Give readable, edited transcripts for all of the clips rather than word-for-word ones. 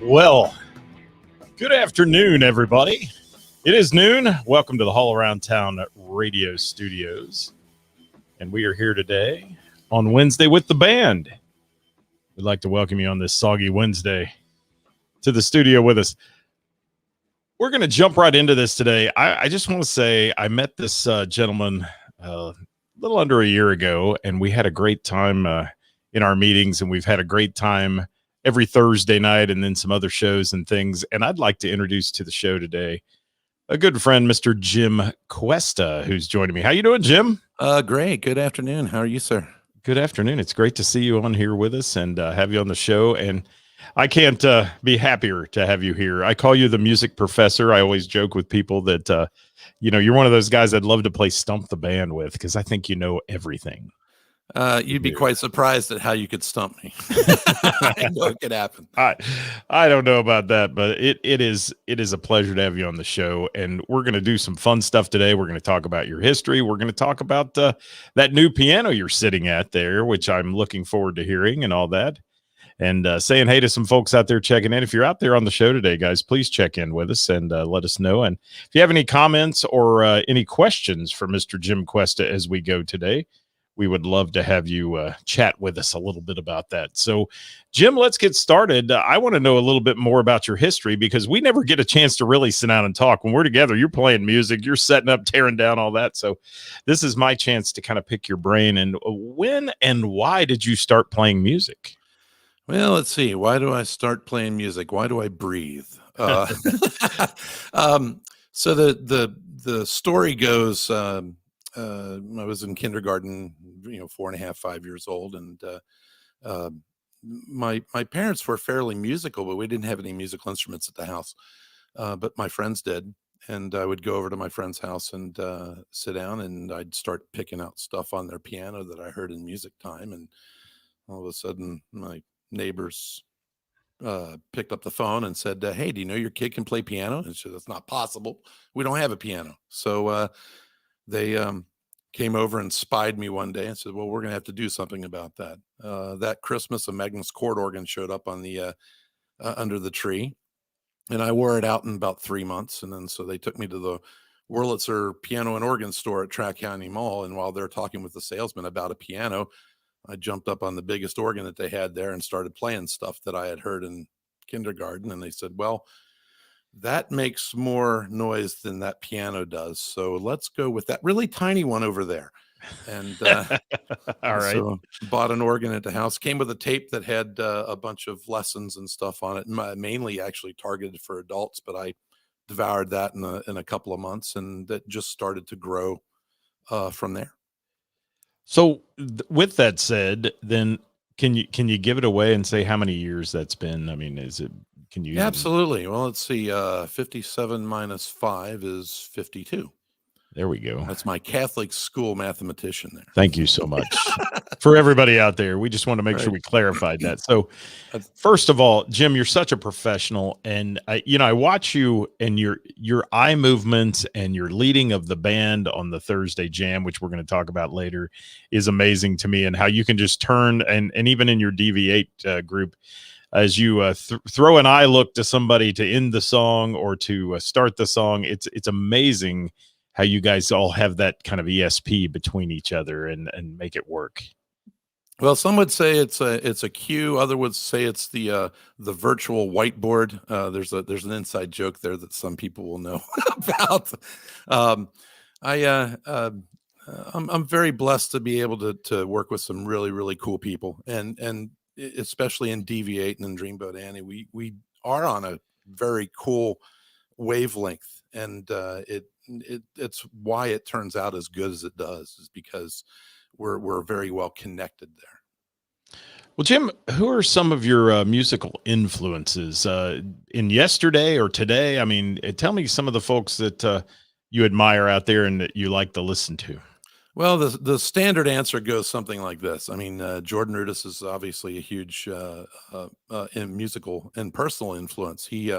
Well, good afternoon, everybody. It is noon. Welcome to the All Around Town Radio Studios. And we are here today on Wednesday with the band. We'd like to welcome you on this soggy Wednesday to the studio with us. We're going to jump right into this today. I just want to say I met this gentleman a little under a year ago, and we had a great time in our meetings, and we've had a great time every Thursday night and then some other shows and things. And I'd like to introduce to the show today a good friend, Mr. Jim Questa, who's joining me. How you doing, Jim? Great. Good afternoon. How are you, sir? Good afternoon. It's great to see you on here with us and have you on the show. And I can't be happier to have you here. I call you the music professor. I always joke with people that, you're one of those guys I'd love to play Stump the Band with because I think you know everything. You'd be quite surprised at how you could stump me. I know it could happen. I don't know about that, but it is a pleasure to have you on the show. And we're going to do some fun stuff today. We're going to talk about your history. We're going to talk about that new piano you're sitting at there, which I'm looking forward to hearing and all that. And saying hey to some folks out there checking in. If you're out there on the show today, guys, please check in with us and let us know. And if you have any comments or any questions for Mr. Jim Questa as we go today, we would love to have you chat with us a little bit about that. So, Jim, let's get started. I want to know a little bit more about your history because we never get a chance to really sit down and talk. When we're together, you're playing music, you're setting up, tearing down, all that. So this is my chance to kind of pick your brain. And when and why did you start playing music? Well, let's see. Why do I start playing music? Why do I breathe? So the story goes, I was in kindergarten, 4.5, 5 years old. And my parents were fairly musical, but we didn't have any musical instruments at the house. But my friends did. And I would go over to my friend's house and sit down, and I'd start picking out stuff on their piano that I heard in music time. And all of a sudden, my neighbors picked up the phone and said, hey, do you know your kid can play piano? And she said, that's not possible. We don't have a piano. So they came over and spied me one day and said, well, we're going to have to do something about that. That Christmas, a Magnus chord organ showed up on the under the tree, and I wore it out in about 3 months. And then so they took me to the Wurlitzer piano and organ store at Track County Mall. And while they're talking with the salesman about a piano, I jumped up on the biggest organ that they had there and started playing stuff that I had heard in kindergarten. And they said, well, that makes more noise than that piano does. So let's go with that really tiny one over there. And all right. So bought an organ at the house, came with a tape that had a bunch of lessons and stuff on it, mainly actually targeted for adults, but I devoured that in a couple of months, and that just started to grow from there. So with that said, then can you give it away and say how many years that's been? I mean, can you? Absolutely. Well, let's see. 57 minus 5 is 52. There we go. That's my Catholic school mathematician there. Thank you so much. For everybody out there, we just want to make sure we clarified that. So first of all, Jim, you're such a professional, and I watch you and your eye movements and your leading of the band on the Thursday jam, which we're going to talk about later, is amazing to me, and how you can just turn and even in your DV8 group, as you throw an eye look to somebody to end the song or to start the song. It's amazing how you guys all have that kind of ESP between each other and make it work. Well, some would say it's a cue. Other would say it's the virtual whiteboard. There's an inside joke there that some people will know about. I'm very blessed to be able to work with some really, really cool people, and especially in DV8 and in Dreamboat Annie, we are on a very cool wavelength, and it's why it turns out as good as it does, is because we're very well connected there. Well, Jim, who are some of your musical influences in yesterday or today? I mean, tell me some of the folks that you admire out there and that you like to listen to. Well, the standard answer goes something like this. I mean, Jordan Rudess is obviously a huge in musical and personal influence. He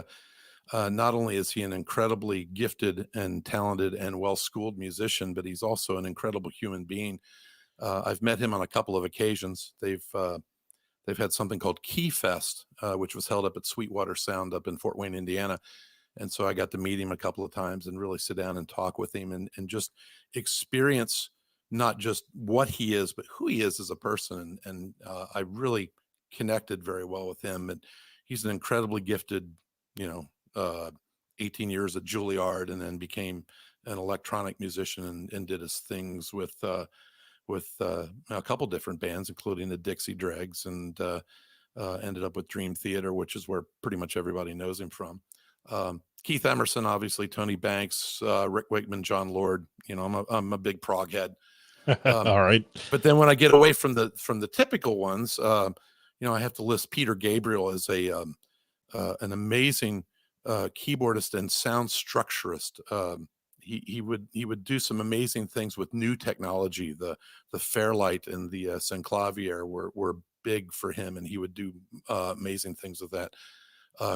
not only is he an incredibly gifted and talented and well-schooled musician, but he's also an incredible human being. I've met him on a couple of occasions. they've had something called Key Fest, which was held up at Sweetwater Sound up in Fort Wayne, Indiana. And so I got to meet him a couple of times and really sit down and talk with him and just experience not just what he is, but who he is as a person. And I really connected very well with him. And he's an incredibly gifted, you know, 18 years at Juilliard, and then became an electronic musician and did his things with a couple different bands, including the Dixie Dregs, and ended up with Dream Theater, which is where pretty much everybody knows him from. Keith Emerson, obviously, Tony Banks, Rick Wakeman, John Lord. You know, I'm a big prog head. All right. But then when I get away from the typical ones, you know, I have to list Peter Gabriel as an amazing keyboardist and sound structurist. He would do some amazing things with new technology. The Fairlight and the Synclavier were big for him, and he would do amazing things with that.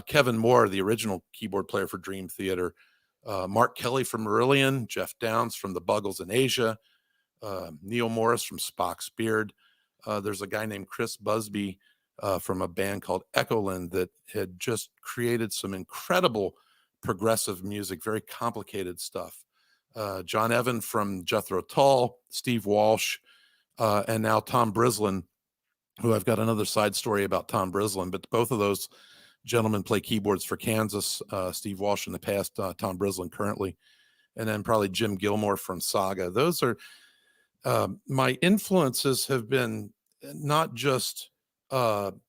Kevin Moore, the original keyboard player for Dream Theater, Mark Kelly from Marillion, Jeff Downs from the Buggles in Asia, Neil Morris from Spock's Beard. There's a guy named Chris Busby from a band called Echoland that had just created some incredible progressive music, very complicated stuff. John Evan from Jethro Tull, Steve Walsh, and now Tom Brislin, who I've got another side story about Tom Brislin, but both of those gentlemen play keyboards for Kansas. Steve Walsh in the past, Tom Brislin currently, and then probably Jim Gilmore from Saga. Those are my influences. Have been not just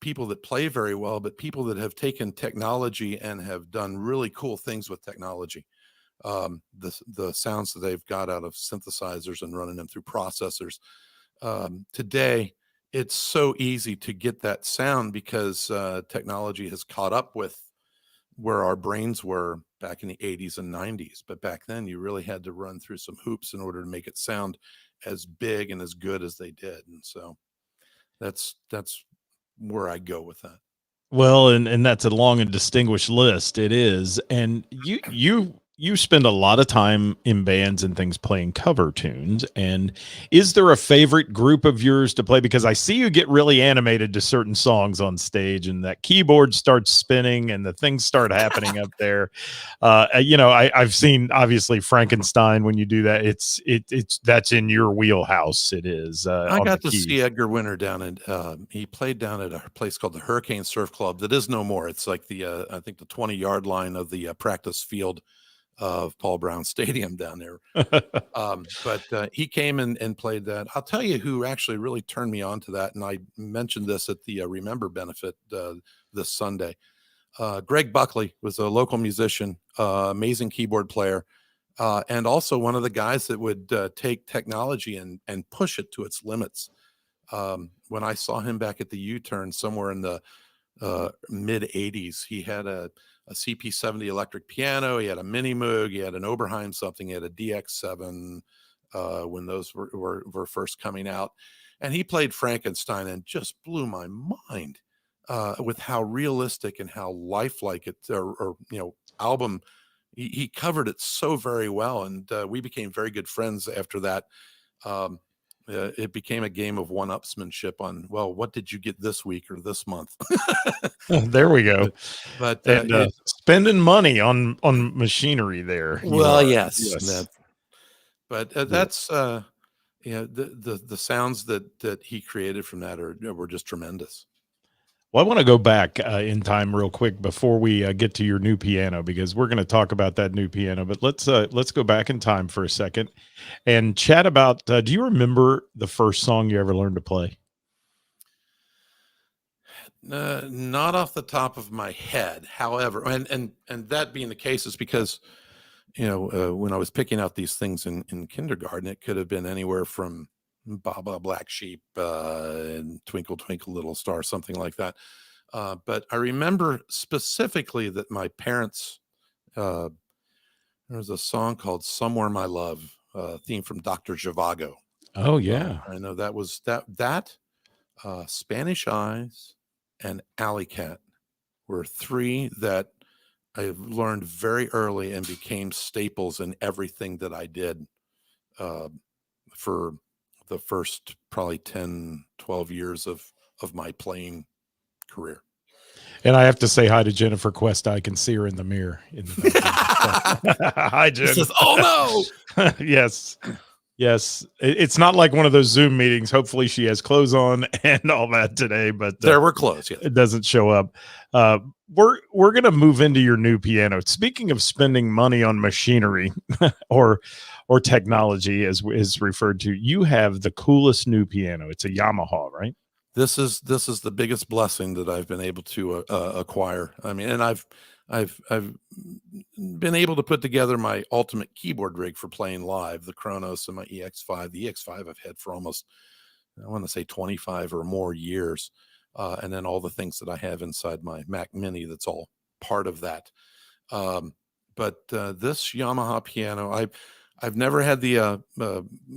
people that play very well, but people that have taken technology and have done really cool things with technology. The sounds that they've got out of synthesizers and running them through processors. Today, it's so easy to get that sound because technology has caught up with where our brains were back in the 80s and 90s. But back then, you really had to run through some hoops in order to make it sound as big and as good as they did. And so that's where I go with that. Well, and that's a long and distinguished list. It is. And you spend a lot of time in bands and things playing cover tunes. And is there a favorite group of yours to play? Because I see you get really animated to certain songs on stage, and that keyboard starts spinning and the things start happening up there. You know, I've seen obviously Frankenstein. When you do that, it's that's in your wheelhouse. It is. I got to see Edgar Winter down at he played down at a place called the Hurricane Surf Club that is no more. It's like the I think the 20-yard line of the practice field of Paul Brown Stadium down there. But he came and played that. I'll tell you who actually really turned me on to that, and I mentioned this at the Remember benefit this Sunday. Greg Buckley was a local musician, amazing keyboard player, and also one of the guys that would take technology and push it to its limits. When I saw him back at the U-Turn somewhere in the mid 80s, he had a CP70 electric piano. He had a Mini Moog. He had an Oberheim something. He had a DX7 when those were first coming out. And he played Frankenstein and just blew my mind with how realistic and how lifelike it, or you know, album. He covered it so very well. And we became very good friends after that. It became a game of one-upsmanship on, well, what did you get this week or this month? There we go. But spending money on machinery there. Well, yes. But that's you know, the sounds that he created from that were just tremendous. Well, I want to go back in time real quick before we get to your new piano, because we're going to talk about that new piano. But let's go back in time for a second and chat about. Do you remember the first song you ever learned to play? Not off the top of my head. However, and that being the case is because, you know, when I was picking out these things in kindergarten, it could have been anywhere from Baba Black Sheep and Twinkle Twinkle Little Star, something like that. But I remember specifically that my parents, there was a song called Somewhere My Love, theme from Dr. Zhivago. Oh, yeah. I know that was that Spanish Eyes and Alley Cat were three that I learned very early and became staples in everything that I did for the first probably 10, 12 years of my playing career. And I have to say hi to Jennifer Questa. I can see her in the mirror. Hi, Jen. He says, "Oh no!" Yes, yes. It's not like one of those Zoom meetings. Hopefully, she has clothes on and all that today. But there were clothes. Yes. It doesn't show up. We're gonna move into your new piano. Speaking of spending money on machinery or technology, as is referred to, you have the coolest new piano. It's a Yamaha, right? This is the biggest blessing that I've been able to acquire. I mean, and I've been able to put together my ultimate keyboard rig for playing live, the Kronos and my EX5. The EX5 I've had for almost, I want to say 25 or more years. And then all the things that I have inside my Mac Mini, that's all part of that. But this Yamaha piano, I've never had the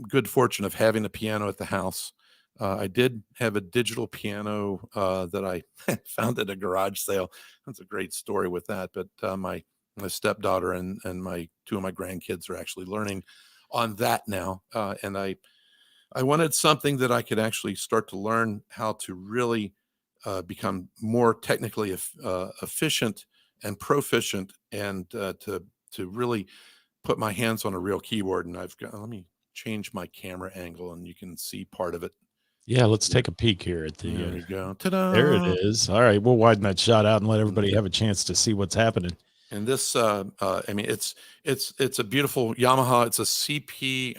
good fortune of having a piano at the house. I did have a digital piano that I found at a garage sale. That's a great story with that. But my stepdaughter and my two of my grandkids are actually learning on that now. And I wanted something that I could actually start to learn how to really become more technically efficient and proficient, and to really put my hands on a real keyboard. And I've got, let me change my camera angle and you can see part of it. Yeah, let's take a peek here at the. There we go. Ta-da! There it is. All right, we'll widen that shot out and let everybody have a chance to see what's happening. And this, I mean, it's a beautiful Yamaha. It's a CLP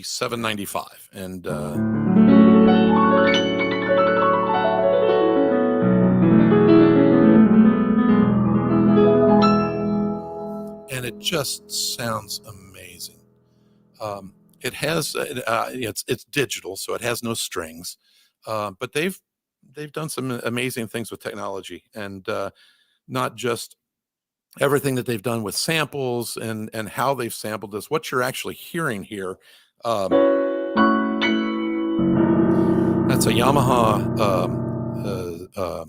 795, and it just sounds amazing. It has it's digital, so it has no strings, but they've done some amazing things with technology, and not just everything that they've done with samples and how they've sampled this. What you're actually hearing here, that's a Yamaha.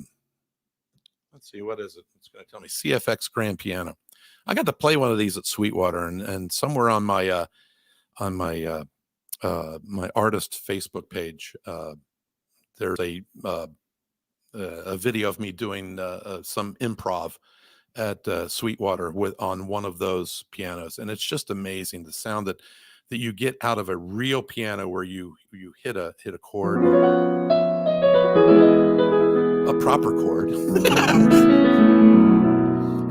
Let's see, what is it? It's going to tell me CFX Grand Piano. I got to play one of these at Sweetwater, and somewhere on my my artist Facebook page, there's a video of me doing some improv at Sweetwater on one of those pianos, and it's just amazing the sound that you get out of a real piano, where you hit a chord, a proper chord,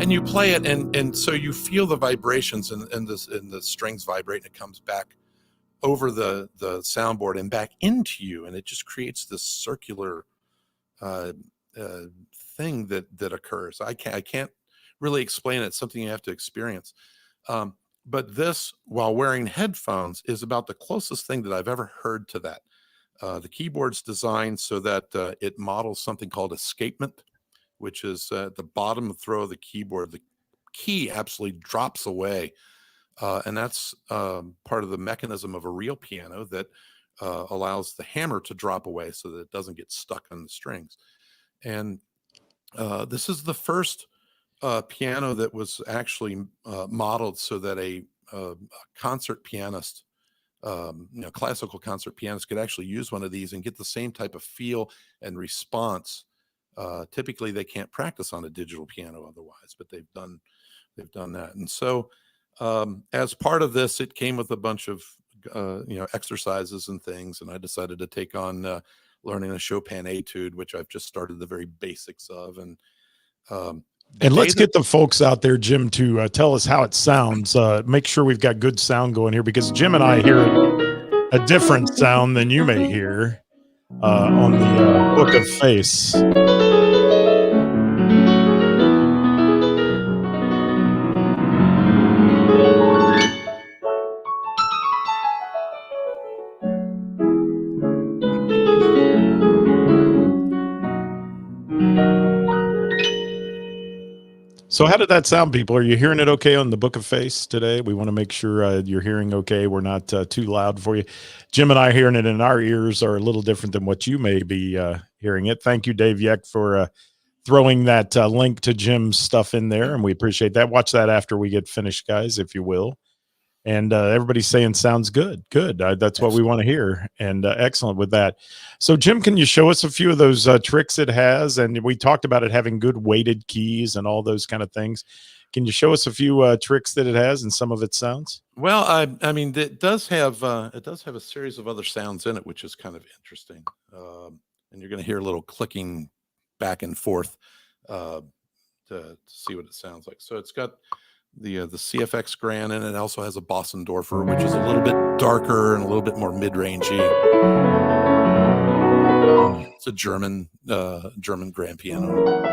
and you play it, and so you feel the vibrations, and the strings vibrate, and it comes back over the soundboard and back into you, and it just creates this circular thing that occurs. I can't really explain it. It's something you have to experience. But this, while wearing headphones, is about the closest thing that I've ever heard to that. The keyboard's designed so that it models something called escapement, which is at the bottom throw of the keyboard. The key absolutely drops away. And that's part of the mechanism of a real piano that allows the hammer to drop away so that it doesn't get stuck on the strings. And this is the first piano that was actually modeled so that a concert pianist, classical concert pianist, could actually use one of these and get the same type of feel and response. Typically, they can't practice on a digital piano otherwise, but they've done that. And so, as part of this, it came with a bunch of exercises and things, and I decided to take on learning a Chopin etude, which I've just started the very basics of. And let's get the folks out there, Jim, to tell us how it sounds. Make sure we've got good sound going here, because Jim and I hear a different sound than you may hear on the Book of Face. So how did that sound, people? Are you hearing it okay on the Book of Face today? We want to make sure you're hearing okay. We're not too loud for you. Jim and I hearing it in our ears are a little different than what you may be hearing it. Thank you, Dave Yeck, for throwing that link to Jim's stuff in there, and we appreciate that. Watch that after we get finished, guys, if you will. and everybody's saying sounds good. Good. That's what we want to hear. And excellent with that. So, Jim, can you show us a few of those tricks it has? And we talked about it having good weighted keys and all those kind of things. Can you show us a few tricks that it has and some of its sounds? Well, I mean, it does have a series of other sounds in it, which is kind of interesting. And you're going to hear a little clicking back and forth to see what it sounds like. So it's got the CFX Grand, and it also has a Bossendorfer, which is a little bit darker and a little bit more mid-rangey. It's a German grand piano.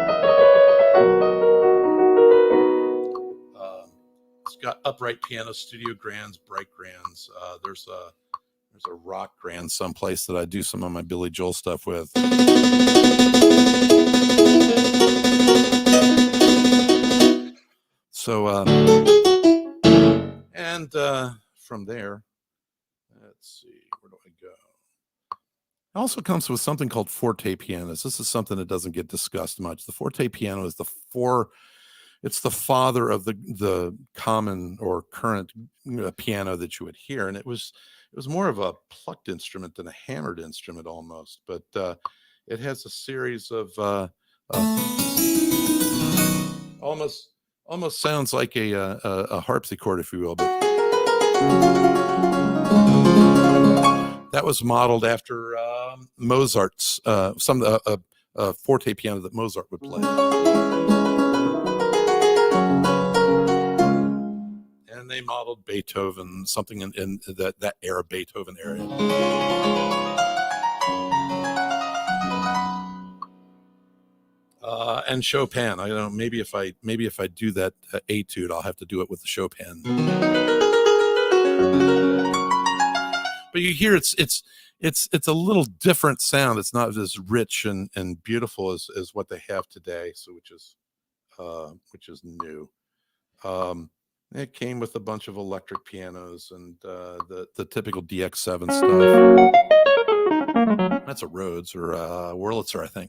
It's got upright piano, studio grands, bright grands. There's a rock grand someplace that I do some of my Billy Joel stuff with. So, and from there, let's see, where do I go? It also comes with something called forte pianos. This is something that doesn't get discussed much. The forte piano is it's the father of the common or current piano that you would hear, and it was more of a plucked instrument than a hammered instrument almost. But it has a series of almost sounds like a harpsichord, if you will. But that was modeled after Mozart's forte piano that Mozart would play. And they modeled Beethoven, something in that era, Beethoven area. And Chopin. I don't know. Maybe if I do that etude, I'll have to do it with the Chopin. But you hear it's a little different sound. It's not as rich and beautiful as what they have today. So which is new. It came with a bunch of electric pianos and the typical DX7 stuff. That's a Rhodes or a Wurlitzer, I think.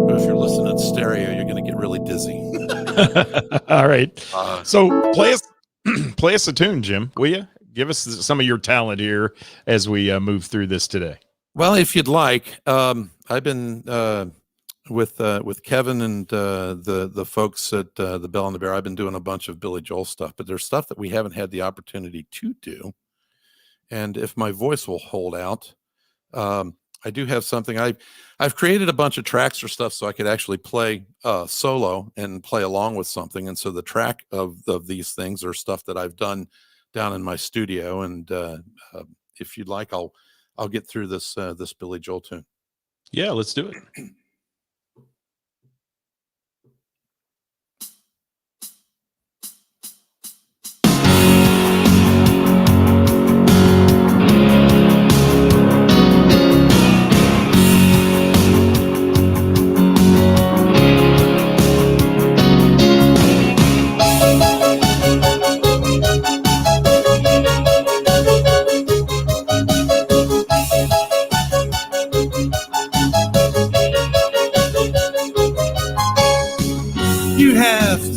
But if you're listening to stereo, you're going to get really dizzy. All right. So play us a tune, Jim, will you? Give us some of your talent here as we move through this today. Well, if you'd like, I've been with Kevin and the folks at the Bell and the Bear. I've been doing a bunch of Billy Joel stuff, but there's stuff that we haven't had the opportunity to do. And if my voice will hold out, I do have something. I've created a bunch of tracks or stuff so I could actually play solo and play along with something. And so the track of these things are stuff that I've done down in my studio. And if you'd like, I'll get through this Billy Joel tune. Yeah, let's do it.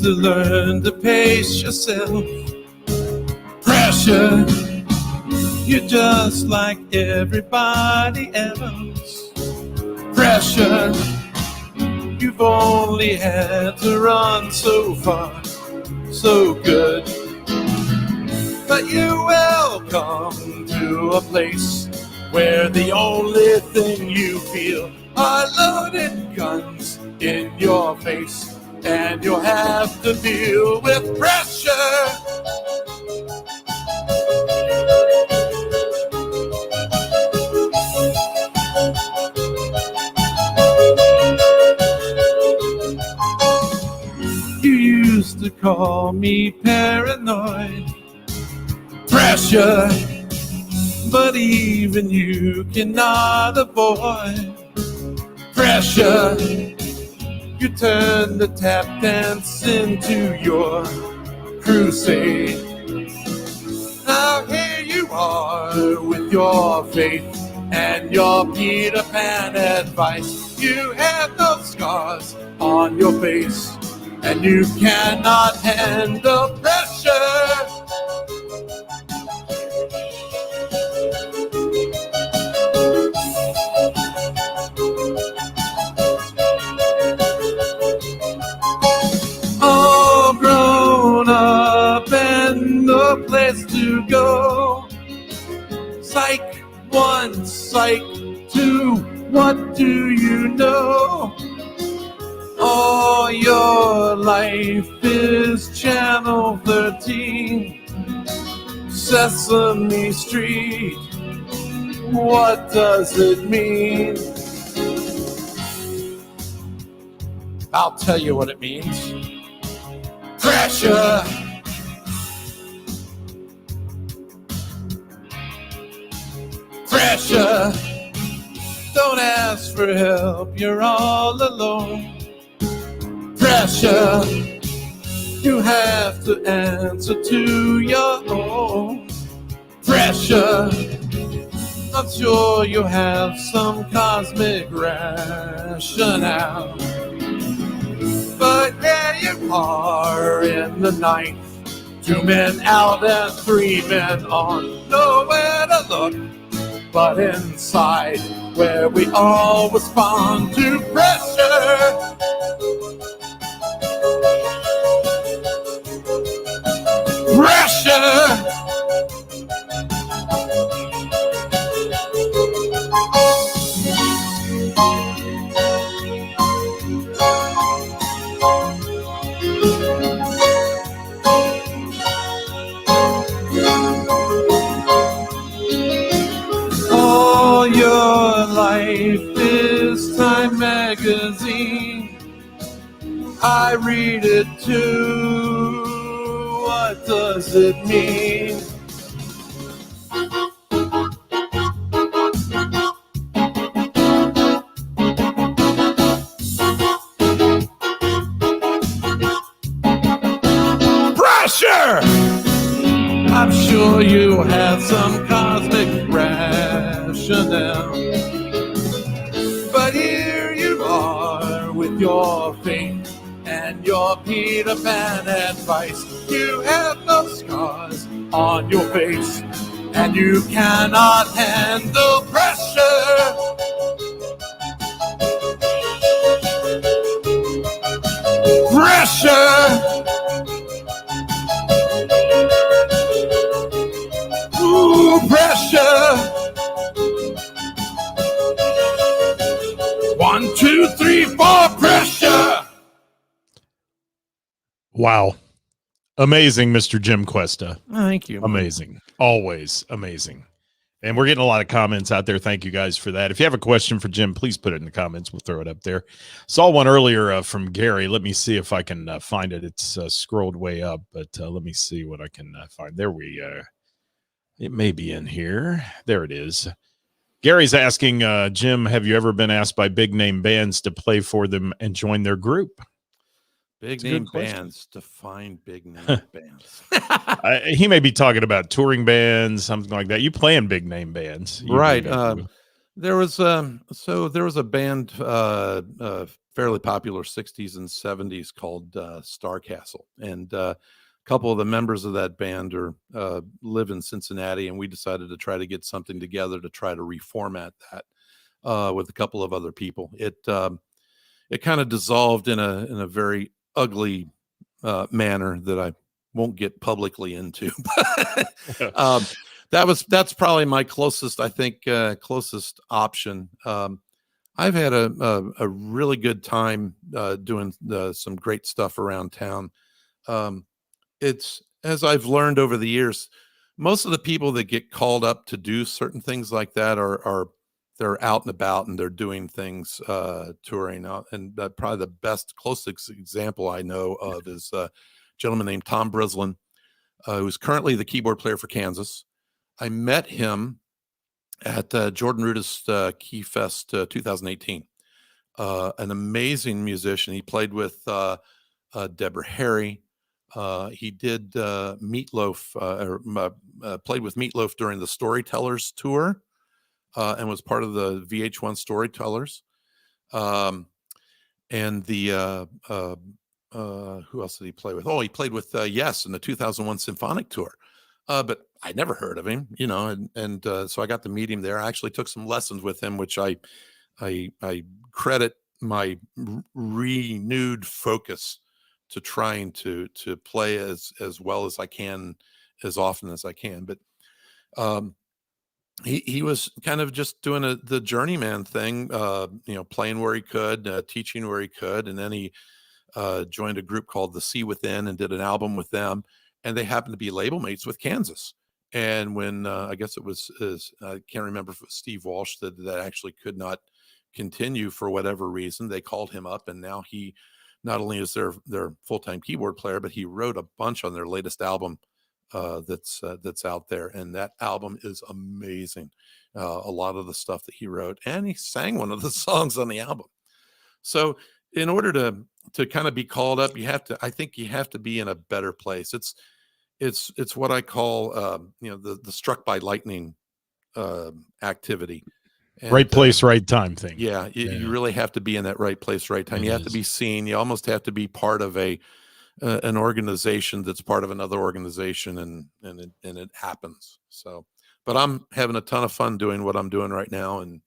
To learn to pace yourself. Pressure, you're just like everybody else. Pressure, you've only had to run so far, so good. But you're welcome to a place where the only thing you feel are loaded guns in your face. And you'll have to deal with pressure. You used to call me paranoid. Pressure, but even you cannot avoid pressure. You turn the tap dance into your crusade. Now here you are with your faith and your Peter Pan advice. You have no scars on your face, and you cannot handle pressure. All grown up and no place to go. Psych 1, Psych 2, what do you know? All your life is Channel 13, Sesame Street, what does it mean? I'll tell you what it means. Pressure. Pressure. Don't ask for help, you're all alone. Pressure. You have to answer to your own. Pressure. I'm sure you have some cosmic rationale. But there you are in the night. 2 men out and 3 men on. Nowhere to look but inside, where we all respond to pressure. Pressure. All your life is Time magazine. I read it too. What does it mean? Pressure! I'm sure you have some cosmic rationale. But here you are with your faith and your Peter Pan advice. You have no scars on your face, and you cannot handle pressure. Pressure. Ooh, pressure. 1, 2, 3, 4, pressure. Wow. Amazing, Mr. Jim Questa. Thank you. Amazing. Always amazing. And we're getting a lot of comments out there. Thank you guys for that. If you have a question for Jim, please put it in the comments. We'll throw it up there. Saw one earlier from Gary. Let me see if I can find it. It's scrolled way up, but let me see what I can find. There we it may be in here. There it is. Gary's asking, Jim, have you ever been asked by big name bands to play for them and join their group? Big name bands. Define big name bands. He may be talking about touring bands, something like that. You playing big name bands, right? There was a band, fairly popular '60s and '70s called Starcastle, and a couple of the members of that band live in Cincinnati, and we decided to try to get something together to try to reformat that with a couple of other people. It kind of dissolved in a very ugly manner that I won't get publicly into. That's probably my closest, I think, closest option. I've had a really good time doing some great stuff around town. It's, as I've learned over the years, most of the people that get called up to do certain things like that they're out and about and they're doing things, touring out. And probably the closest example I know of is a gentleman named Tom Brislin, who's currently the keyboard player for Kansas. I met him at Jordan Rudess Key Fest 2018. An amazing musician. He played with Deborah Harry. He did Meatloaf, played with Meatloaf during the Storytellers tour. And was part of the VH1 Storytellers. And the who else did he play with? Oh, he played with Yes in the 2001 symphonic tour. But I never heard of him, and so I got to meet him there. I actually took some lessons with him, which I credit my renewed focus to trying to play as well as I can, as often as I can. But he was kind of just doing the journeyman thing, playing where he could, teaching where he could, and then he joined a group called The Sea Within and did an album with them, and they happened to be label mates with Kansas. And when I guess it was I can't remember if it was Steve Walsh that actually could not continue for whatever reason, they called him up, and now he not only is their full-time keyboard player, but he wrote a bunch on their latest album that's out there, and that album is amazing. A lot of the stuff that he wrote, and he sang one of the songs on the album. So in order to kind of be called up, I think you have to be in a better place. It's what I call the struck by lightning activity. And, right place, right time thing. Yeah, you really have to be in that right place, right time. You have to be seen. You almost have to be part of an organization that's part of another organization, and it happens. So, but I'm having a ton of fun doing what I'm doing right now. And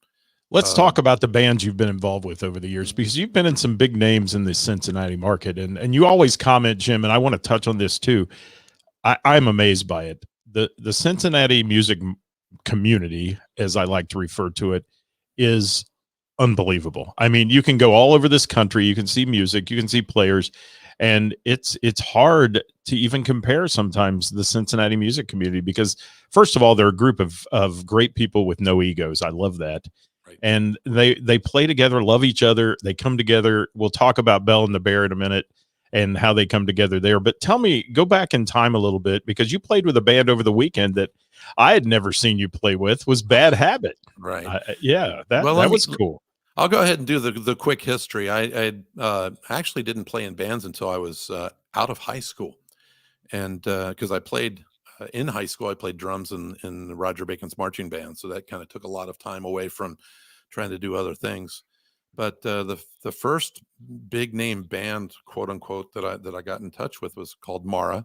let's talk about the bands you've been involved with over the years, because you've been in some big names in the Cincinnati market, and you always comment, Jim, and I want to touch on this too. I'm amazed by it. The Cincinnati music community, as I like to refer to it, is unbelievable. I mean, you can go all over this country, you can see music, you can see players, and it's hard to even compare sometimes the Cincinnati music community, because first of all, they're a group of great people with no egos. I love that. Right. And they play together, love each other, they come together. We'll talk about Bell and the Bear in a minute and how they come together there. But tell me, go back in time a little bit, because you played with a band over the weekend that I had never seen you play with, was Bad Habit. Right. That was cool. I'll go ahead and do the quick history. I actually didn't play in bands until I was out of high school. And because I played in high school, I played drums in Roger Bacon's marching band. So that kind of took a lot of time away from trying to do other things. But the first big name band, quote unquote, that I got in touch with was called Mara.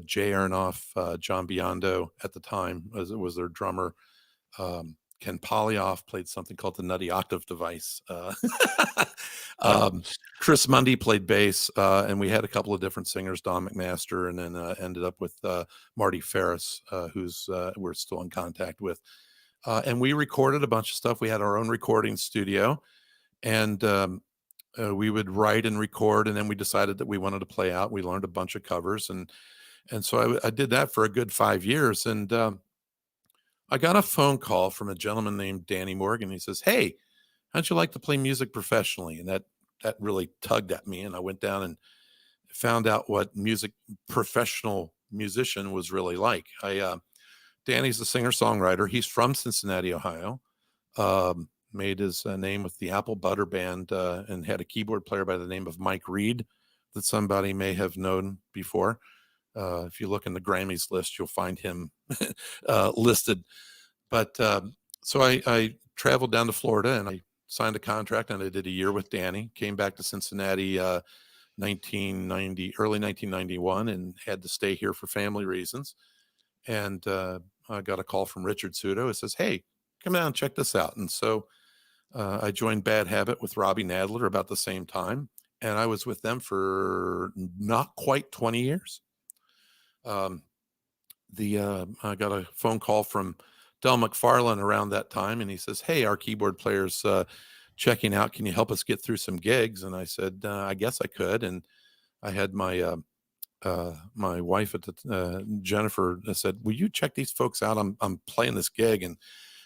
Jay Aronoff, John Biondo at the time was their drummer. Ken Polyoff played something called the Nutty Octave Device. Chris Mundy played bass, and we had a couple of different singers, Don McMaster, and then ended up with Marty Ferris, who's we're still in contact with. And we recorded a bunch of stuff. We had our own recording studio, and we would write and record, and then we decided that we wanted to play out. We learned a bunch of covers, and so I did that for a good 5 years, and I got a phone call from a gentleman named Danny Morgan. He says, "Hey, how'd you like to play music professionally?" And that really tugged at me. And I went down and found out what professional musician was really like. Danny's a singer-songwriter. He's from Cincinnati, Ohio. Made his name with the Apple Butter Band, and had a keyboard player by the name of Mike Reed that somebody may have known before. If you look in the Grammys list, you'll find him listed. But so I traveled down to Florida, and I signed a contract, and I did a year with Danny. Came back to Cincinnati early 1991, and had to stay here for family reasons. And I got a call from Richard Sudo. It says, "Hey, come down and check this out." And so I joined Bad Habit with Robbie Nadler about the same time, and I was with them for not quite 20 years. I got a phone call from Del McFarlane around that time, and he says, "Hey, our keyboard player's checking out. Can you help us get through some gigs?" And I said, "I guess I could." And I had my my wife at Jennifer said, "Will you check these folks out? I'm playing this gig." And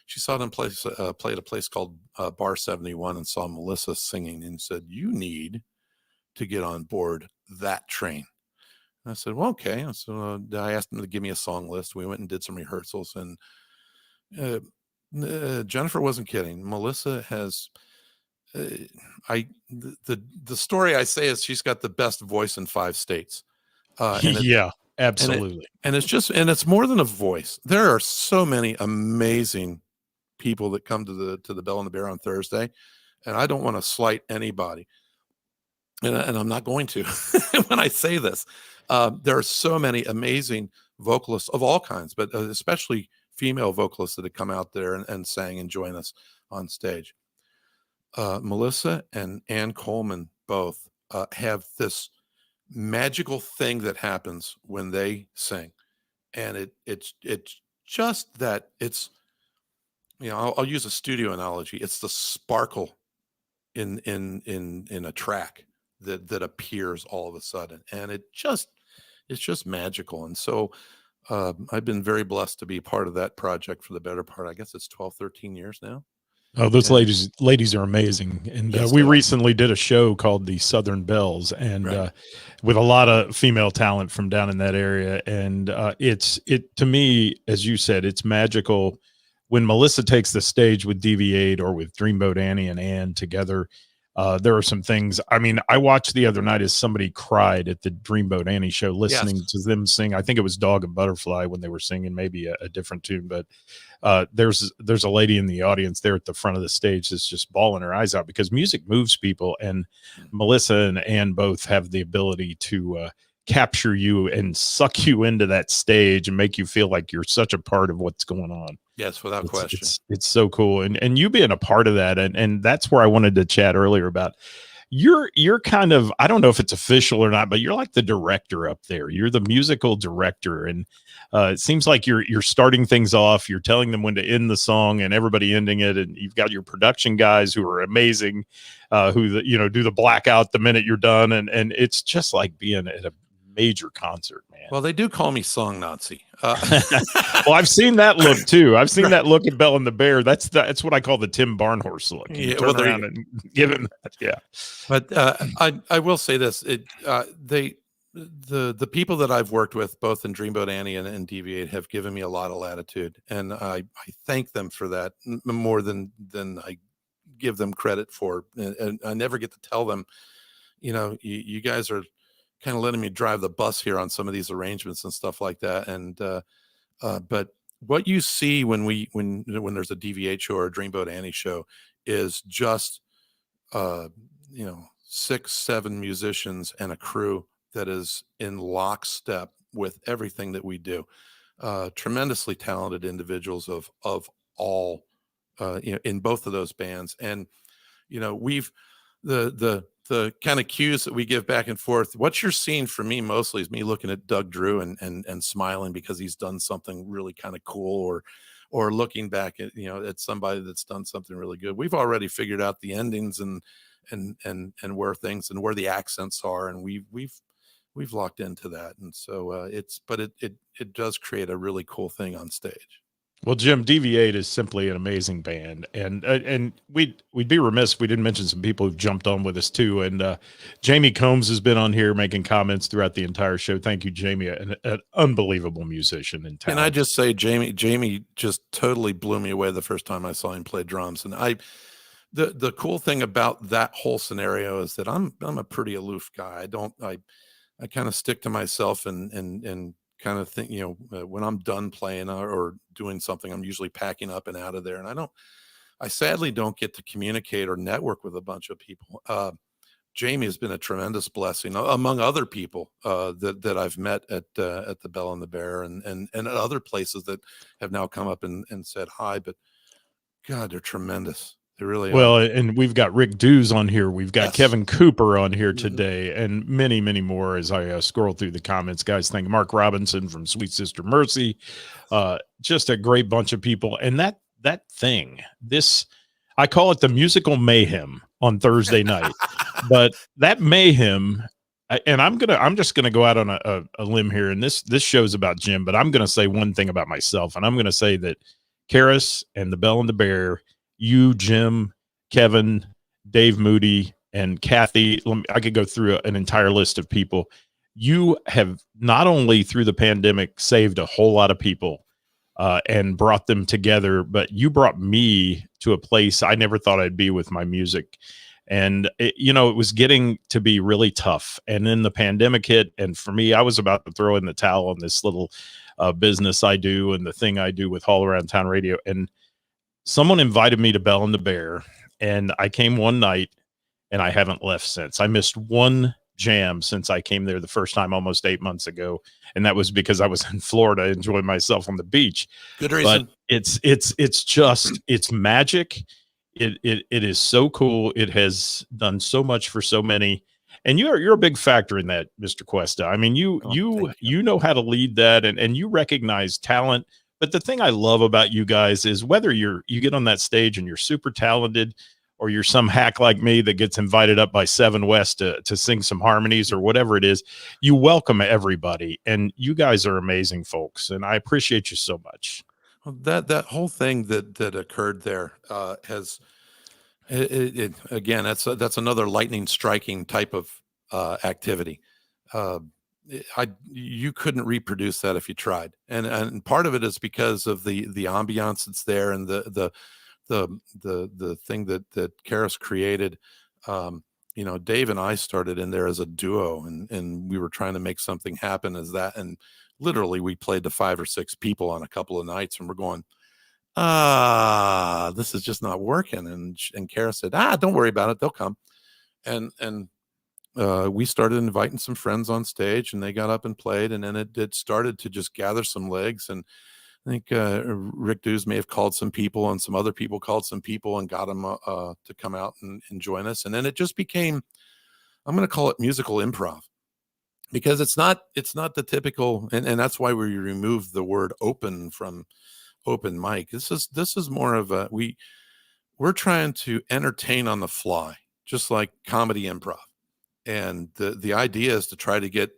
she saw them play at a place called Bar 71, and saw Melissa singing, and said, "You need to get on board that train." I said, "Well, okay." So I asked them to give me a song list. We went and did some rehearsals, and Jennifer wasn't kidding. Melissa has, the story I say is she's got the best voice in 5 states. Yeah, absolutely. And it's more than a voice. There are so many amazing people that come to the Bell and the Bear on Thursday, and I don't want to slight anybody. and I'm not going to when I say this. There are so many amazing vocalists of all kinds, but especially female vocalists that have come out there and sang and join us on stage. Melissa and Ann Coleman both have this magical thing that happens when they sing, and it's just that it's, I'll use a studio analogy. It's the sparkle in a track that appears all of a sudden, and it's just magical. And so I've been very blessed to be part of that project for the better part, I guess it's 12, 13 years now. Oh, those And ladies are amazing. And yes, we they are. recently did a show called the Southern Bells, and Right. with a lot of female talent from down in that area. And it to me, as you said, it's magical when Melissa takes the stage with DV8 or with Dreamboat Annie and Ann together. There are some things. I mean, I watched the other night as somebody cried at the Dreamboat Annie show listening Yes. to them sing. I think it was Dog and Butterfly when they were singing maybe a different tune, but there's a lady in the audience there at the front of the stage that's just bawling her eyes out because music moves people, and Melissa and Ann both have the ability to capture you and suck you into that stage and make you feel like you're such a part of what's going on. Yes, without question. It's so cool, and you being a part of that, and that's where I wanted to chat earlier about. You're kind of, I don't know if it's official or not, but you're like the director up there. You're the musical director, and it seems like you're starting things off. You're telling them when to end the song, and everybody ending it. And you've got your production guys who are amazing, who do the blackout the minute you're done, and it's just like being at a major concert, man. Well, they do call me Song Nazi. Well, I've seen that look too. I've seen that look at Bell and the Bear. That's what I call the Tim Barnhorse look. You turn around and give him that. Yeah. But I will say this: the people that I've worked with, both in Dreamboat Annie and DV8, have given me a lot of latitude, and I thank them for that more than I give them credit for. And I never get to tell them, you guys are kind of letting me drive the bus here on some of these arrangements and stuff like that. And but what you see when there's a DV8 show or a Dreamboat Annie show is just 6, 7 musicians and a crew that is in lockstep with everything that we do. Tremendously talented individuals of all in both of those bands. And we've the kind of cues that we give back and forth. What you're seeing from me mostly is me looking at Doug Drew and smiling because he's done something really kind of cool, or looking back at at somebody that's done something really good. We've already figured out the endings and where things and where the accents are, and we've locked into that. And so it does create a really cool thing on stage. Well, Jim, DV8 is simply an amazing band, and we'd be remiss if we didn't mention some people who've jumped on with us too. And Jamie Combs has been on here making comments throughout the entire show. Thank you, Jamie, an unbelievable musician and talent. And I just say, Jamie just totally blew me away the first time I saw him play drums. And the cool thing about that whole scenario is that I'm a pretty aloof guy. I kind of stick to myself and kind of think, when I'm done playing or doing something, I'm usually packing up and out of there. And I sadly don't get to communicate or network with a bunch of people. Jamie has been a tremendous blessing among other people that I've met at the Bell and the Bear and at other places that have now come up and said hi. But God, they're tremendous. They really are. And we've got Rick Dews on here. We've got Yes. Kevin Cooper on here today, and many, many more as I scroll through the comments. Guys, thank Mark Robinson from Sweet Sister Mercy. Just a great bunch of people. And that thing, I call it the musical mayhem on Thursday night. But that mayhem, and I'm just gonna go out on a limb here, and this show's about Jim, but I'm gonna say one thing about myself, and I'm gonna say that Karis and the Bell and the Bear, you, Jim, Kevin, Dave Moody, and Kathy, I could go through an entire list of people. You have not only through the pandemic saved a whole lot of people and brought them together, but you brought me to a place I never thought I'd be with my music. And it was getting to be really tough. And then the pandemic hit, and for me, I was about to throw in the towel on this little business I do and the thing I do with All Around Town Radio. And someone invited me to Bell and the Bear, and I came one night, and I haven't left since. I missed one jam since I came there the first time almost 8 months ago, and that was because I was in Florida enjoying myself on the beach. Good But reason. it's magic. It is so cool. It has done so much for so many, and you're a big factor in that, Mr. Questa. I mean, Oh, thank you. you know how to lead that, and you recognize talent. But the thing I love about you guys is whether you get on that stage and you're super talented, or you're some hack like me that gets invited up by Seven West to sing some harmonies or whatever it is, you welcome everybody, and you guys are amazing folks, and I appreciate you so much. Well, that whole thing that occurred there has again, that's another lightning striking type of activity. Uh, you couldn't reproduce that if you tried, and part of it is because of the ambiance that's there, and the thing that Karis created. You know, Dave and I started in there as a duo, and we were trying to make something happen as that, and literally we played to 5 or 6 people on a couple of nights, and we're going, this is just not working. And Kara said, don't worry about it, they'll come. And we started inviting some friends on stage, and they got up and played, and then it started to just gather some legs. And I think Rick Dews may have called some people, and some other people called some people and got them to come out and join us. And then it just became, I'm going to call it musical improv, because it's not the typical, and that's why we removed the word open from open mic. This is more of a, we're trying to entertain on the fly, just like comedy improv. And the idea is to try to get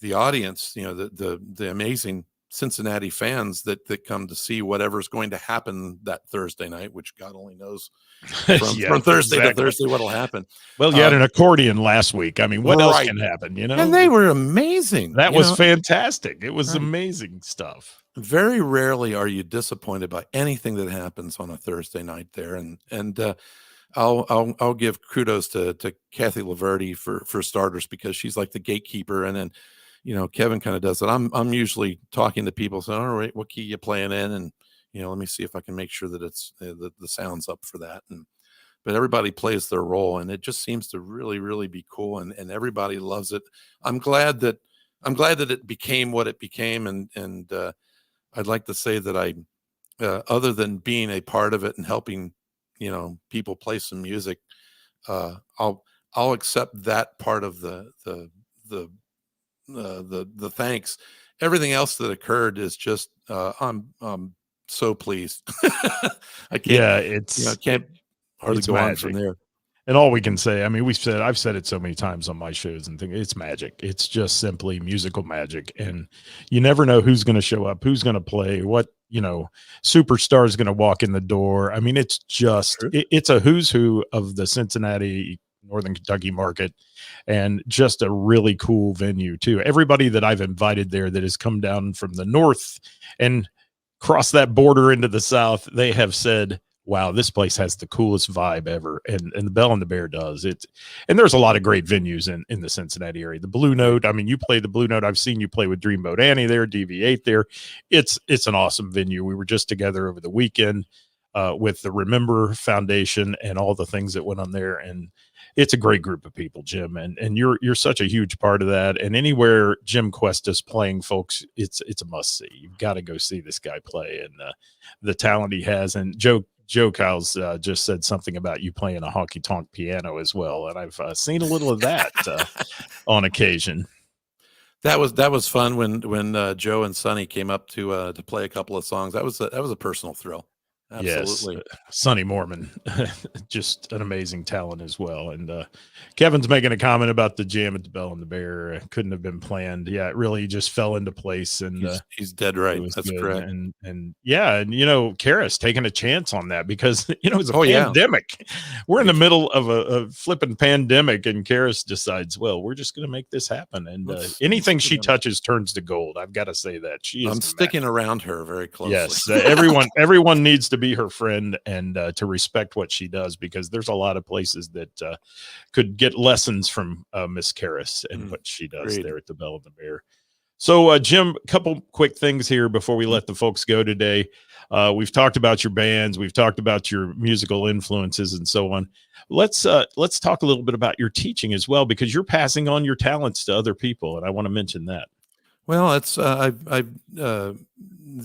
the audience, you know, the amazing Cincinnati fans that come to see whatever's going to happen that Thursday night, which God only knows from Thursday to Thursday what'll happen. Well, you had an accordion last week. I mean, what else can happen, you know? And they were amazing. That was fantastic. It was amazing stuff. Very rarely are you disappointed by anything that happens on a Thursday night there. And I'll give kudos to Kathy Laverty for starters, because she's like the gatekeeper. And then, you know, Kevin kind of does it. I'm usually talking to people saying, all right, what key you playing in? And, you know, let me see if I can make sure that it's the sound's up for that. But everybody plays their role, and it just seems to really, really be cool. And everybody loves it. I'm glad that it became what it became. And I'd like to say that I, other than being a part of it and helping, you know, people play some music, I'll accept that part of the thanks. Everything else that occurred is just I'm so pleased. I can't. Yeah, I can't hardly go on from there. And all we can say, I mean, I've said it so many times on my shows and things, it's magic. It's just simply musical magic. And you never know who's going to show up, who's going to play, what, you know, superstar is going to walk in the door. I mean, it's just, it's a who's who of the Cincinnati, Northern Kentucky market, and just a really cool venue too. Everybody that I've invited there that has come down from the north and crossed that border into the south, they have said, wow, this place has the coolest vibe ever. And the Bell and the Bear does it. And there's a lot of great venues in the Cincinnati area. The Blue Note, I mean, you play the Blue Note. I've seen you play with Dreamboat Annie there, DV8 there. It's an awesome venue. We were just together over the weekend with the Remember Foundation and all the things that went on there. And it's a great group of people, Jim. And you're such a huge part of that. And anywhere Jim Questa's playing, folks, it's a must see. You've got to go see this guy play, and the talent he has. And Joe Kyles just said something about you playing a honky tonk piano as well, and I've seen a little of that on occasion. That was fun when Joe and Sonny came up to play a couple of songs. That was a personal thrill. Absolutely. Yes, Sonny Mormon, just an amazing talent as well. And Kevin's making a comment about the jam at the Bell and the Bear. Couldn't have been planned. Yeah, it really just fell into place. And he's dead right. That's good. Correct. And yeah, and you know, Karis taking a chance on that, because you know it's a pandemic. Yeah. We're in the middle of a flipping pandemic, and Karis decides, well, we're just going to make this happen. And anything she touches turns to gold. I've got to say that I'm sticking around her very closely. Yes, everyone needs to be her friend and to respect what she does, because there's a lot of places that could get lessons from Miss Karis and what she does there at the Bell and the Bear. So, Jim, a couple quick things here before we let the folks go today. We've talked about your bands, we've talked about your musical influences, and so on. Let's talk a little bit about your teaching as well, because you're passing on your talents to other people, and I want to mention that. Well, it's the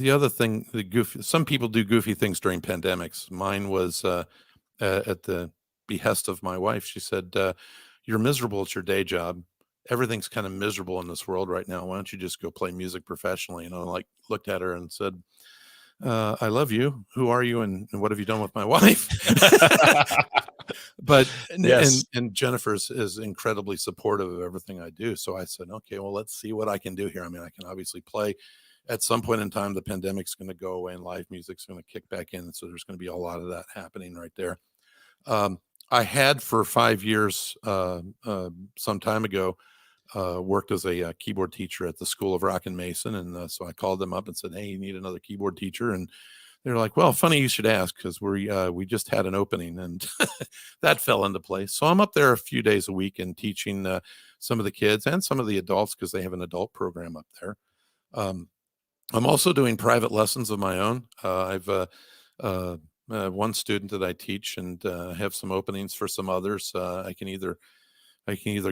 other thing, the goofy. Some people do goofy things during pandemics. Mine was at the behest of my wife. She said, "You're miserable at your day job. Everything's kind of miserable in this world right now. Why don't you just go play music professionally?" And I like looked at her and said, "I love you. Who are you, and what have you done with my wife?" But Yes. and Jennifer is incredibly supportive of everything I do. So I said, okay, well, let's see what I can do here. I mean, I can obviously play. At some point in time, the pandemic's going to go away and live music's going to kick back in. So there's going to be a lot of that happening right there. I had for 5 years, some time ago, worked as a keyboard teacher at the School of Rock and Mason. And so I called them up and said, "Hey, you need another keyboard teacher?" And they're like, "Well, funny you should ask, because we just had an opening," and that fell into place. So I'm up there a few days a week and teaching some of the kids and some of the adults, because they have an adult program up there. I'm also doing private lessons of my own. I've one student that I teach, and have some openings for some others. I can either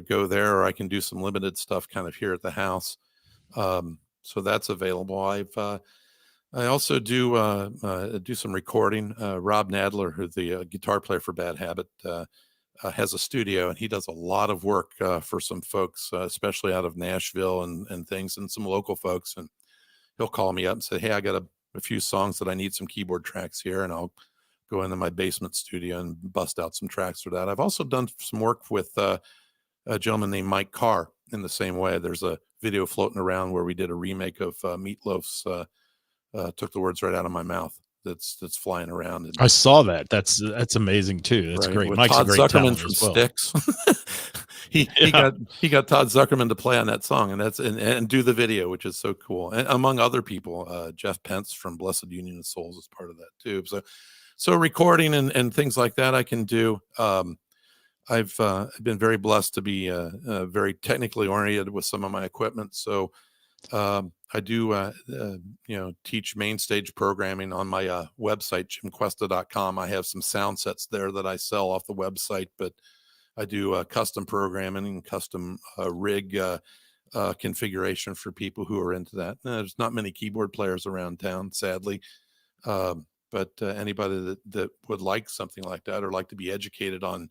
go there, or I can do some limited stuff kind of here at the house. So that's available. I also do some recording. Rob Nadler, who's the guitar player for Bad Habit, has a studio, and he does a lot of work for some folks, especially out of Nashville and things, and some local folks. And he'll call me up and say, "Hey, I got a few songs that I need some keyboard tracks here," and I'll go into my basement studio and bust out some tracks for that. I've also done some work with a gentleman named Mike Carr in the same way. There's a video floating around where we did a remake of Meatloaf's "Took the Words Right Out of My Mouth." That's flying around. And, I saw that. That's amazing too. That's right, great. with Mike's Todd a great Zuckerman talent from as well. Styx. he Yeah. got Todd Zuckerman to play on that song, and do the video, which is so cool. And among other people, Jeff Pence from Blessed Union of Souls is part of that too. So recording and things like that I can do. I've been very blessed to be very technically oriented with some of my equipment. So I do, teach main stage programming on my website, jimquesta.com. I have some sound sets there that I sell off the website, but I do custom programming and custom rig configuration for people who are into that. There's not many keyboard players around town, sadly. But anybody that would like something like that, or like to be educated on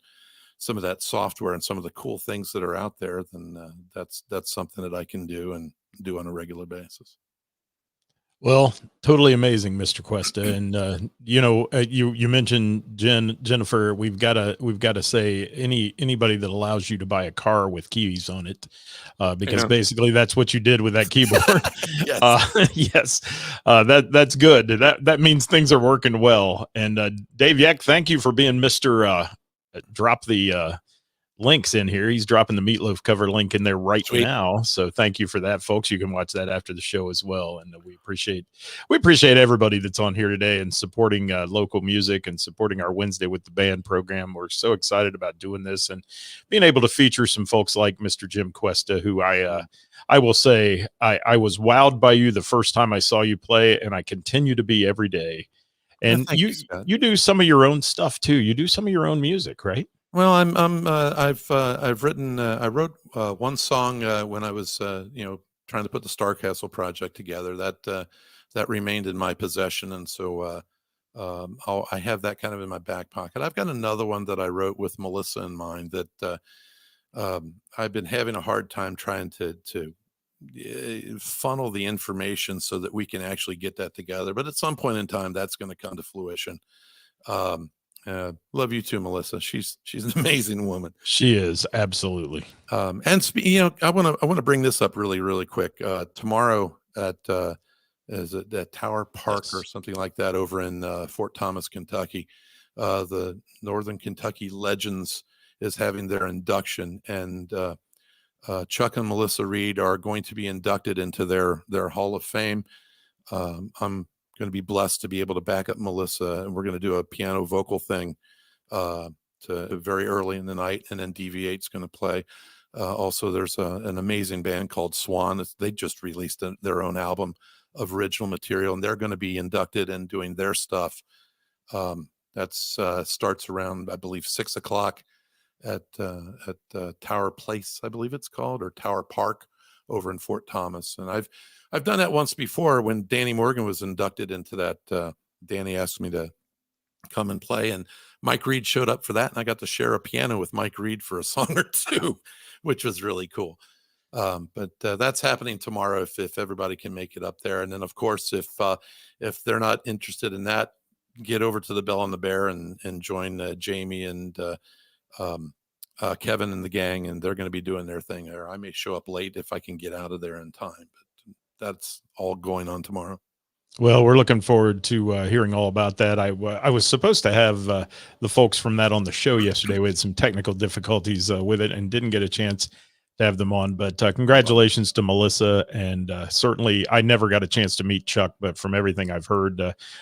some of that software and some of the cool things that are out there, then that's something that I can do and do on a regular basis. Well, totally amazing, Mr. Questa. And you mentioned Jennifer. We've got to say anybody that allows you to buy a car with keys on it, because Yeah. basically that's what you did with that keyboard. Yes. Yes, that's good. That means things are working well. And Dave Yeck, thank you for being Mr. Drop the links in here. He's dropping the Meatloaf cover link in there right Sweet. now. So thank you for that, folks. You can watch that after the show as well. And we appreciate everybody that's on here today and supporting local music and supporting our Wednesday with the Band program. We're so excited about doing this and being able to feature some folks like Mr. Jim Questa, who I will say I was wowed by you the first time I saw you play, and I continue to be every day. And Thank you, Scott. you do some of your own stuff too. You do some of your own music, right? Well, I've written, I wrote one song when I was, trying to put the Star Castle project together. That remained in my possession, and so I have that kind of in my back pocket. I've got another one that I wrote with Melissa in mind that I've been having a hard time trying to funnel the information so that we can actually get that together. But at some point in time, that's going to come to fruition. Love you too, Melissa. She's an amazing woman. She is, absolutely. I want to bring this up really, really quick. Tomorrow at is it at Tower Park or something like that over in Fort Thomas, Kentucky, the Northern Kentucky Legends is having their induction, and Chuck and Melissa Reed are going to be inducted into their Hall of Fame. I'm going to be blessed to be able to back up Melissa, and we're going to do a piano vocal thing to very early in the night, and then DV8's going to play. Also, there's an amazing band called Swan. They just released their own album of original material, and they're going to be inducted and doing their stuff. That's starts around, I believe, 6 o'clock at Tower Place, I believe it's called, or Tower Park over in Fort Thomas. And I've done that once before when Danny Morgan was inducted into that. Danny asked me to come and play, and Mike Reed showed up for that, and I got to share a piano with Mike Reed for a song or two, which was really cool. But that's happening tomorrow if everybody can make it up there. And then, of course, if they're not interested in that, get over to the Bell and the Bear and join Jamie and Kevin and the gang, and they're going to be doing their thing there. I may show up late if I can get out of there in time, but that's all going on tomorrow. Well, we're looking forward to hearing all about that. I was supposed to have the folks from that on the show yesterday. We had some technical difficulties with it and didn't get a chance to have them on. But congratulations to Melissa. And certainly I never got a chance to meet Chuck, but from everything I've heard,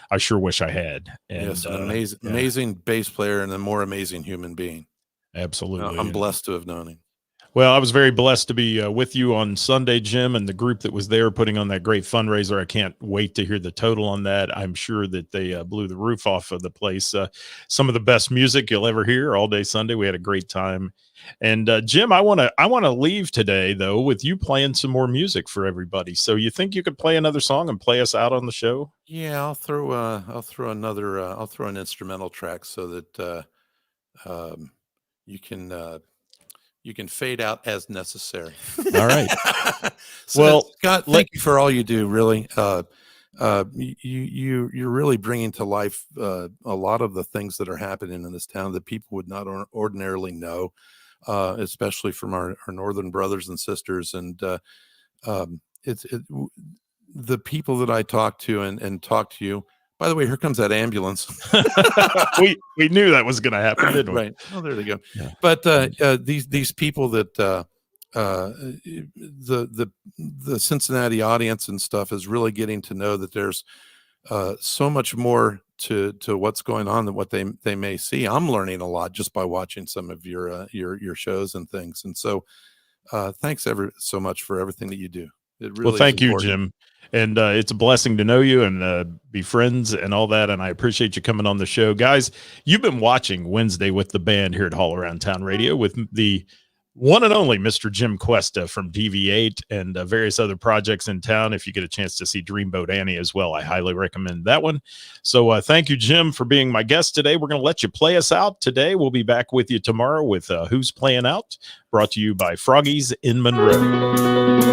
I sure wish I had. And, yes, an amazing bass player and a more amazing human being. Absolutely. I'm blessed to have known him. Well, I was very blessed to be with you on Sunday, Jim, and the group that was there putting on that great fundraiser. I can't wait to hear the total on that. I'm sure that they blew the roof off of the place. Some of the best music you'll ever hear all day Sunday. We had a great time. And Jim, I want to leave today though with you playing some more music for everybody. So you think you could play another song and play us out on the show? Yeah, I'll throw an instrumental track so that you can fade out as necessary. All right. So, well, Scott, thank you for all you do. Really, you're really bringing to life a lot of the things that are happening in this town that people would not ordinarily know, especially from our northern brothers and sisters. And the people that I talk to and talk to you. By the way, here comes that ambulance. we knew that was going to happen, didn't we? Right. Oh, there they go. Yeah. But these people that the Cincinnati audience and stuff is really getting to know that there's so much more to what's going on than what they may see. I'm learning a lot just by watching some of your shows and things. And so thanks so much for everything that you do. It really well, thank you, Jim. And it's a blessing to know you and be friends and all that. And I appreciate you coming on the show. Guys, you've been watching Wednesday with the Band here at All Around Town Radio with the one and only Mr. Jim Questa from DV8 and various other projects in town. If you get a chance to see Dreamboat Annie as well, I highly recommend that one. So thank you, Jim, for being my guest today. We're going to let you play us out today. We'll be back with you tomorrow with Who's Playing Out, brought to you by Froggy's in Monroe.